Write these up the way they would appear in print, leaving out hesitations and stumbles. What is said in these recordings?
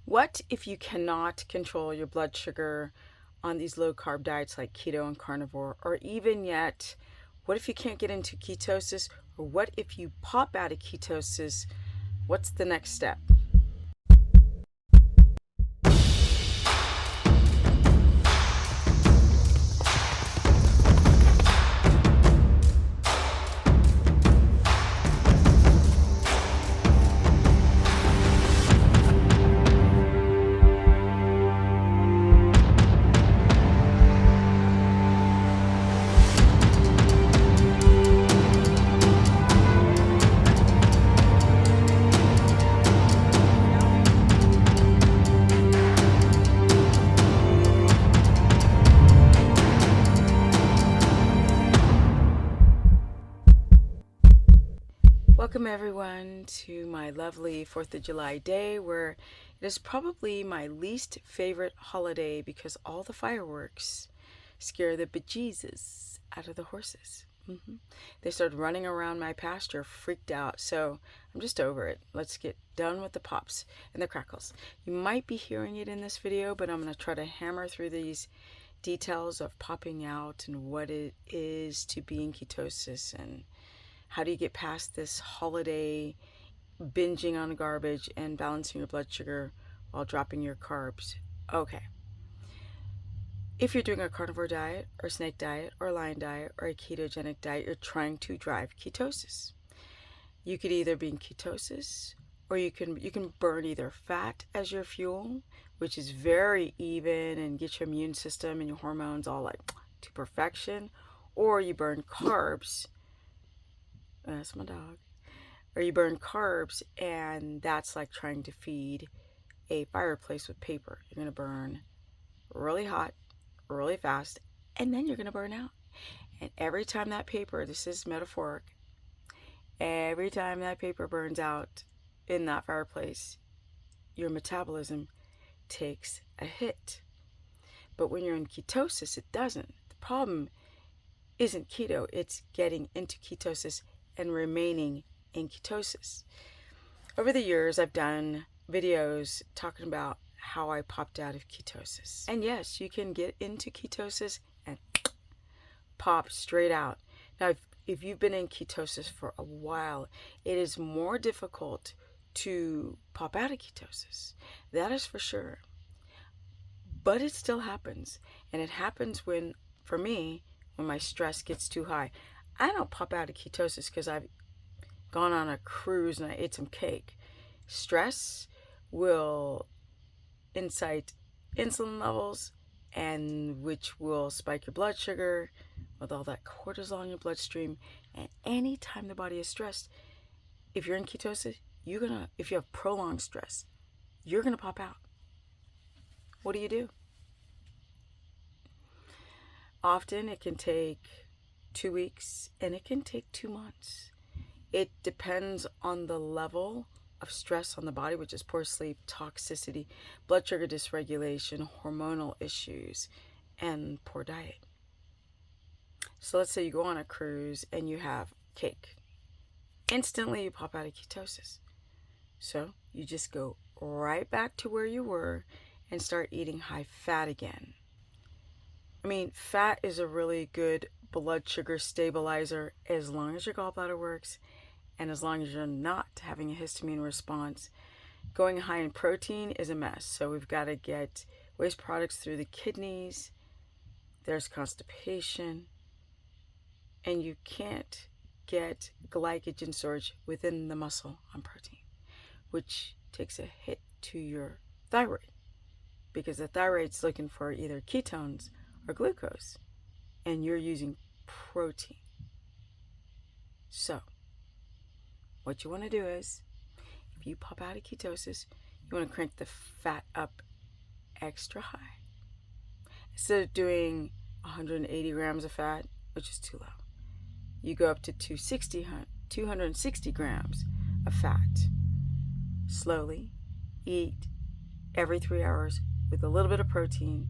What if you cannot control your blood sugar on these low carb diets like keto and carnivore? Or even yet, what if you can't get into ketosis? Or what if you pop out of ketosis? What's the next step? Welcome everyone to my lovely 4th of July day, where it is probably my least favorite holiday because all the fireworks scare the bejesus out of the horses. They started running around my pasture freaked out, so I'm just over it. Let's get done with the pops and the crackles. You might be hearing it in this video, but I'm going to try to hammer through these details of popping out and what it is to be in ketosis and how do you get past this holiday binging on garbage and balancing your blood sugar while dropping your carbs? Okay. If you're doing a carnivore diet or snake diet or lion diet or a ketogenic diet, you're trying to drive ketosis. You could either be in ketosis or you can burn either fat as your fuel, which is very even and get your immune system and your hormones all like to perfection, or you burn carbs. That's my dog. Or you burn carbs, and that's like trying to feed a fireplace with paper. You're going to burn really hot, really fast, and then you're going to burn out. And every time that paper, this is metaphoric, every time that paper burns out in that fireplace, your metabolism takes a hit. But when you're in ketosis, it doesn't. The problem isn't keto, it's getting into ketosis and remaining in ketosis. Over the years, I've done videos talking about how I popped out of ketosis. And yes, you can get into ketosis and pop straight out. Now, if you've been in ketosis for a while, it is more difficult to pop out of ketosis. That is for sure. But it still happens. And it happens when, for me, when my stress gets too high. I don't pop out of ketosis because I've gone on a cruise and I ate some cake. Stress will incite insulin levels, and which will spike your blood sugar with all that cortisol in your bloodstream. And anytime the body is stressed, if you're in ketosis, if you have prolonged stress, you're gonna pop out. What do? Often it can take 2 weeks, and it can take 2 months. It depends on the level of stress on the body, which is poor sleep, toxicity, blood sugar dysregulation, hormonal issues, and poor diet. So let's say you go on a cruise and you have cake. Instantly you pop out of ketosis. So you just go right back to where you were and start eating high fat again. I mean, fat is a really good blood sugar stabilizer as long as your gallbladder works and as long as you're not having a histamine response. Going high in protein is a mess. So we've got to get waste products through the kidneys. There's constipation. And you can't get glycogen storage within the muscle on protein, which takes a hit to your thyroid because the thyroid's looking for either ketones or glucose, and you're using protein. So what you want to do is, if you pop out of ketosis, you want to crank the fat up extra high. Instead of doing 180 grams of fat, which is too low, you go up to 260 grams of fat. Slowly eat every 3 hours with a little bit of protein,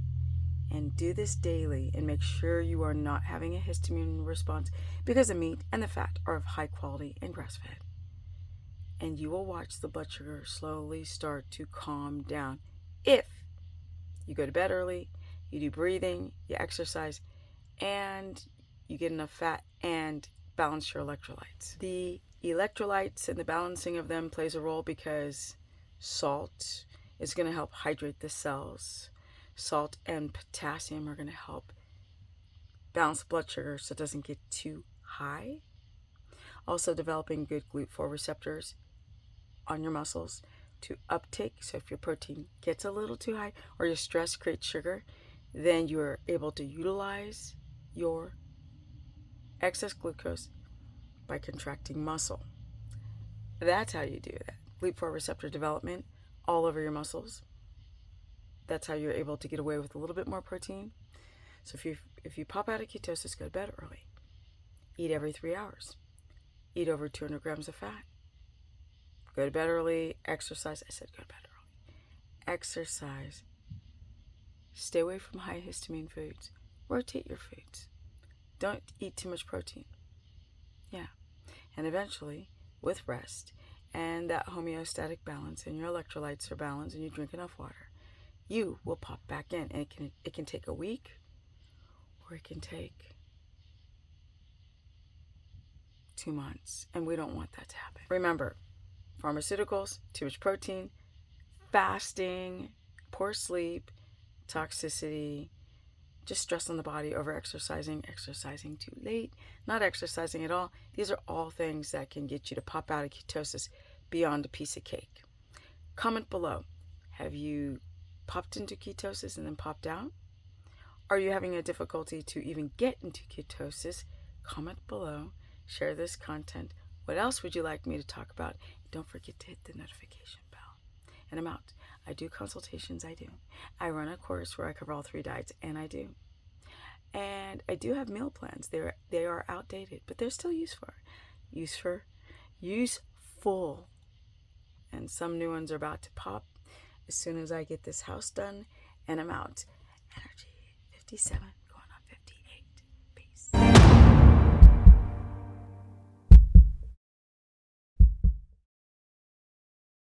and do this daily and make sure you are not having a histamine response because the meat and the fat are of high quality and grass-fed. and you will watch the blood sugar slowly start to calm down. If you go to bed early, you do breathing, you exercise, and you get enough fat and balance your electrolytes. The electrolytes and the balancing of them plays a role because salt is going to help hydrate the cells. Salt and potassium are going to help balance the blood sugar so it doesn't get too high. Also, developing good GLUT4 receptors on your muscles to uptake. So if your protein gets a little too high or your stress creates sugar, then you're able to utilize your excess glucose by contracting muscle. That's how you do that. GLUT4 receptor development all over your muscles. That's how you're able to get away with a little bit more protein. So if you pop out of ketosis, go to bed early. Eat every 3 hours. Eat over 200 grams of fat. Go to bed early. Exercise. I said go to bed early. Exercise. Stay away from high histamine foods. Rotate your foods. Don't eat too much protein. Yeah. And eventually, with rest and that homeostatic balance and your electrolytes are balanced and you drink enough water, you will pop back in. And it can take a week or it can take 2 months. And we don't want that to happen. Remember, pharmaceuticals, too much protein, fasting, poor sleep, toxicity, just stress on the body, over exercising, exercising too late, not exercising at all. These are all things that can get you to pop out of ketosis beyond a piece of cake. Comment below. Have you popped into ketosis and then popped out? Are you having a difficulty to even get into ketosis? Comment below. Share this content. What else would you like me to talk about? Don't forget to hit the notification bell. And I'm out. I do consultations, I do. I run a course where I cover all 3 diets, and I do. And I do have meal plans. They are outdated, but they're still useful. And some new ones are about to pop as soon as I get this house done, and I'm out. Energy 57.